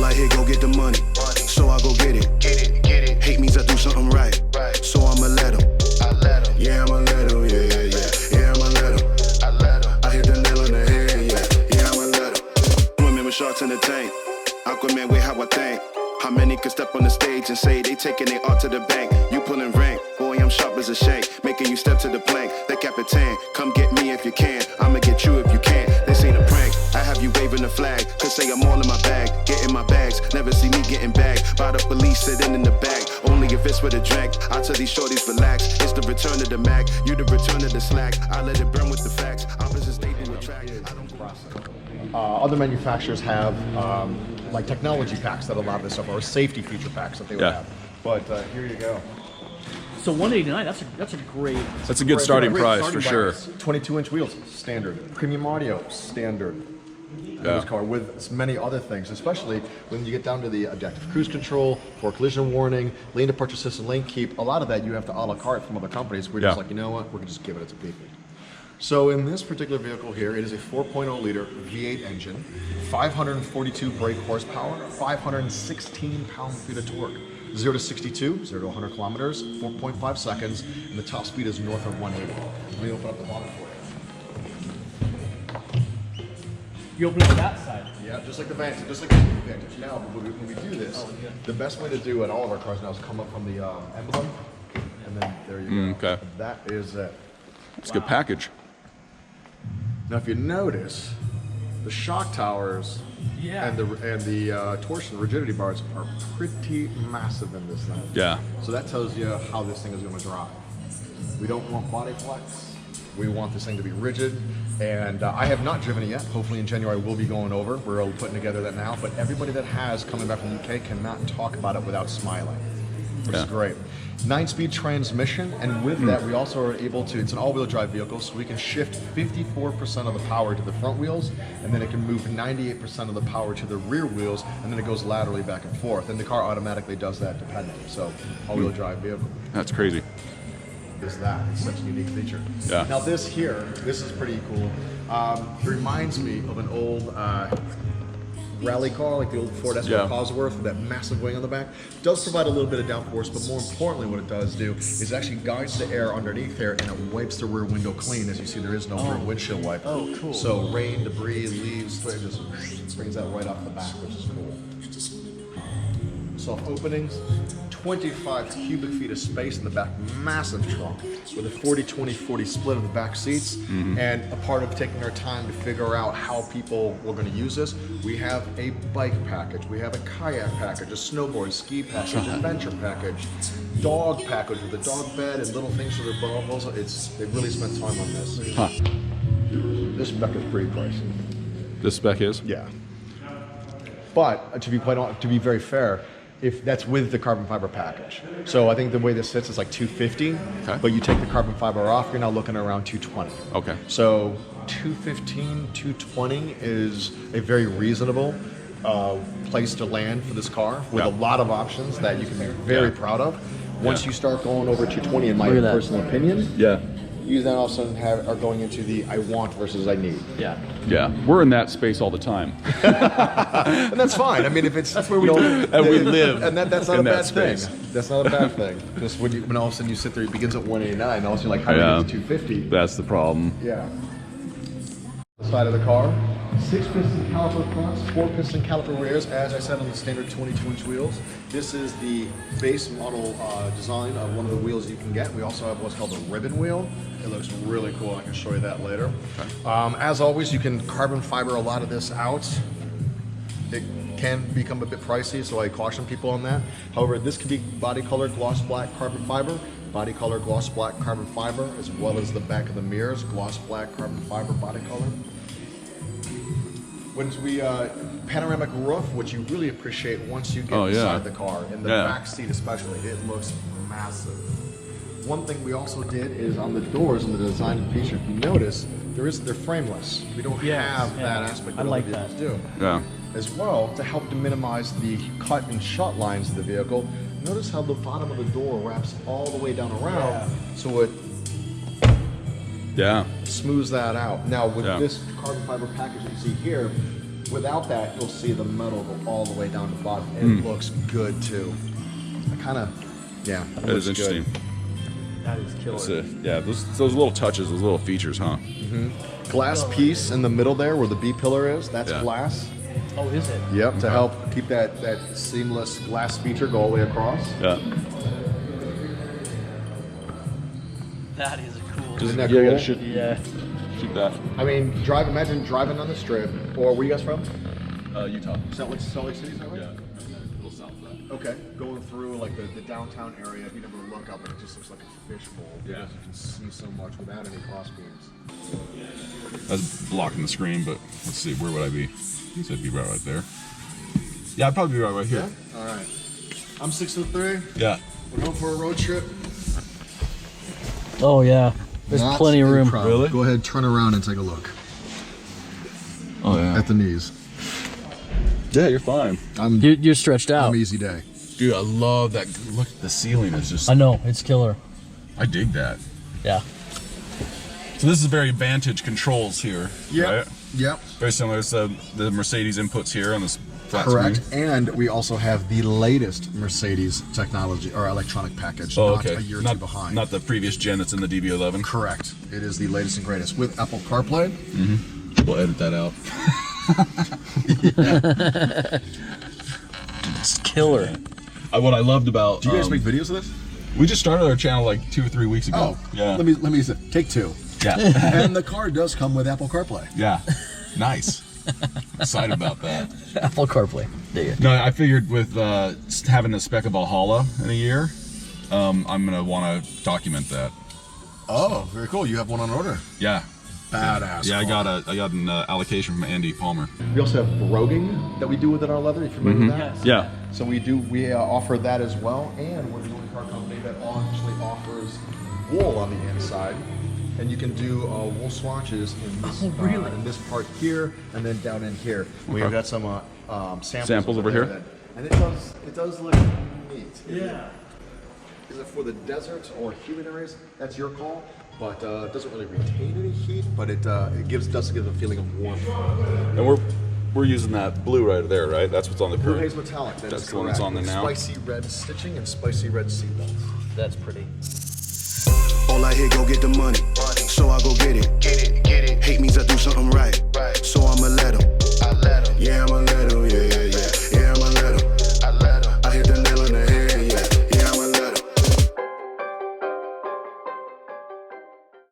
like, here, go get the money. So I go get it. Hate means I do something right. So I'ma let him. Yeah, I'ma let him. Yeah, I'ma let him. I hit the nail on the head. Yeah, I'ma let him. Women with sharks in the tank. Aquaman with how I think. How many could step on the stage and say they taking their art to the bank? You pulling rank, boy, I'm sharp as a shank. Making you step to the plank, the Capitan. Come get me if you can, I'ma get you if you can. This ain't a prank, I have you waving the flag. Could say I'm all in my bag, getting my bags. Never see me getting bagged by the police sitting in the back. Only if it's with a drink, I tell these shorties relax. It's the return of the Mac, you the return of the slack. I let it burn with the facts, opposites they do attract. I don't Other manufacturers have like technology packs that allow this stuff, or safety feature packs that they would have. But here you go. So 189, that's a great. That's a good starting price for sure. 22-inch wheels, standard. Premium audio, standard. This car with many other things, especially when you get down to the adaptive cruise control, for collision warning, lane departure assist, lane keep. A lot of that you have to a la carte from other companies. We're just like, you know what, we're gonna just give it to people. So in this particular vehicle here, it is a 4.0 liter V8 engine, 542 brake horsepower, 516 pound-feet of torque. 0 to 62, 0 to 100 kilometers, 4.5 seconds, and the top speed is north of 180. Let me open up the bonnet for you. You open it to that side. Yeah, just like the Vantage, just like the Vantage. Now, when we do this, the best way to do it, all of our cars now, is come up from the emblem, and then there you go. Okay. That is it. It's a good package. Now, if you notice, the shock towers and the torsion rigidity bars are pretty massive in this thing. Yeah. So that tells you how this thing is going to drive. We don't want body flex. We want this thing to be rigid. And I have not driven it yet. Hopefully in January we'll be going over. We're all putting together that now. But everybody that has coming back from the UK cannot talk about it without smiling, which is great. 9-speed transmission, and with that we also are able to, it's an all-wheel drive vehicle, so we can shift 54% of the power to the front wheels, and then it can move 98% of the power to the rear wheels, and then it goes laterally back and forth, and the car automatically does that depending. So all-wheel drive vehicle. That's crazy. Is that, it's such a unique feature. Yeah. Now this here, this is pretty cool. It reminds me of an old rally car, like the old Ford Escort Cosworth with that massive wing on the back. It does provide a little bit of downforce, but more importantly what it does do is actually guides the air underneath there, and it wipes the rear window clean. As you see, there is no rear windshield wiper. Oh, cool. So rain, debris, leaves, it just brings that right off the back, which is cool. Soft openings, 25 cubic feet of space in the back, massive trunk with a 40-20-40 split of the back seats. And a part of taking our time to figure out how people were going to use this, we have a bike package, we have a kayak package, a snowboard, ski package, adventure package, dog package with a dog bed and little things for their bubbles. They really spent time on this. This spec is pretty pricey. This spec is? Yeah. But to be very fair, if that's with the carbon fiber package. So I think the way this sits is like 250, but you take the carbon fiber off, you're now looking at around 220. Okay. So 215, 220 is a very reasonable place to land for this car with a lot of options that you can be very proud of. Once you start going over 220, in my personal opinion, you then all of a sudden are going into the I want versus I need. Yeah, we're in that space all the time. And that's fine. I mean, if it's that's where we live, and we live, and that's not a bad thing. space. That's not a bad thing. Just when all of a sudden you sit there, it begins at 189, and all of a sudden you're like, how do you get to 250? That's the problem. Yeah. The side of the car, 6-piston caliper fronts, 4-piston caliper rears, as I said, on the standard 22-inch wheels. This is the base model design of one of the wheels you can get. We also have what's called a ribbon wheel. It looks really cool. I can show you that later. As always, you can carbon fiber a lot of this out. It can become a bit pricey, so I caution people on that. However, this could be body color gloss black carbon fiber, body color gloss black carbon fiber, as well as the back of the mirrors, gloss black carbon fiber body color. When we panoramic roof, which you really appreciate once you get inside the car, in the back seat especially, it looks massive. One thing we also did is on the doors, on the design feature, if you notice, they're frameless. We don't have that aspect that other vehicles do. As well, to help to minimize the cut and shut lines of the vehicle, notice how the bottom of the door wraps all the way down around, so it smooths that out. Now with this carbon fiber package that you see here, Without that, you'll see the metal go all the way down to the bottom. It looks good too. I kind of, yeah. That is interesting. That is killer. It's yeah, those little touches, those little features, huh? Glass piece in the middle there where the B pillar is, that's glass. Oh, is it? Yep, to help keep that seamless glass feature go all the way across. Yeah. That is cool. Isn't that Yeah, cool? yeah, shoot that. I mean, imagine driving on the strip, or where you guys from? Utah. Salt Lake City, is that right? Yeah. A little south of that. Okay, going through like the downtown area, if you never look up, it just looks like a fishbowl. Yeah. Because you can see so much without any cross beams. That's blocking the screen, but let's see, where would I be? So I'd be right there. Yeah, I'd probably be right here. All right. I'm 6'3". Yeah. We're going for a road trip. Oh yeah. There's Not plenty of a room. problem. Really? Go ahead, turn around and take a look Oh yeah. at the knees. Yeah, you're fine. You're stretched out. Easy day. Dude, I love that. Look, the ceiling is just. I know, it's killer. I dig that. Yeah. So this is very Vantage controls here, right? Yep. Very similar to the Mercedes inputs here on this flat Correct. screen. And we also have the latest Mercedes technology or electronic package. Oh, not okay. a year or two behind. Not the previous gen that's in the DB11. Correct. It is the latest and greatest with Apple CarPlay. We'll edit that out. It's killer. What I loved about. Do you guys make videos of this? We just started our channel like 2 or 3 weeks ago. Oh, yeah. Let me take 2. Yeah. And the car does come with Apple CarPlay. Yeah. Nice. Excited about that. Apple CarPlay. There you go. No, I figured with having the spec of Valhalla in a year, I'm gonna want to document that. Oh, very cool. You have one on order. Yeah. Badass. Yeah, car. I got an allocation from Andy Palmer. We also have broguing that we do within our leather. You familiar with that? Yeah. So we offer that as well, and we're the only car company that actually offers wool on the inside, and you can do wool swatches in this, in this part here, and then down in here. We've got some samples over here? there and it does look neat. Yeah. Is it for the deserts or humid areas? That's your call. But it doesn't really retain any heat, but it does give a feeling of warmth. And we're using that blue right there, right? That's what's on the Blue current. haze metallic. That That's is the one that's correct. on there now. Spicy red stitching and spicy red seatbelts. That's pretty. All I hear, go get the money. So I go get it.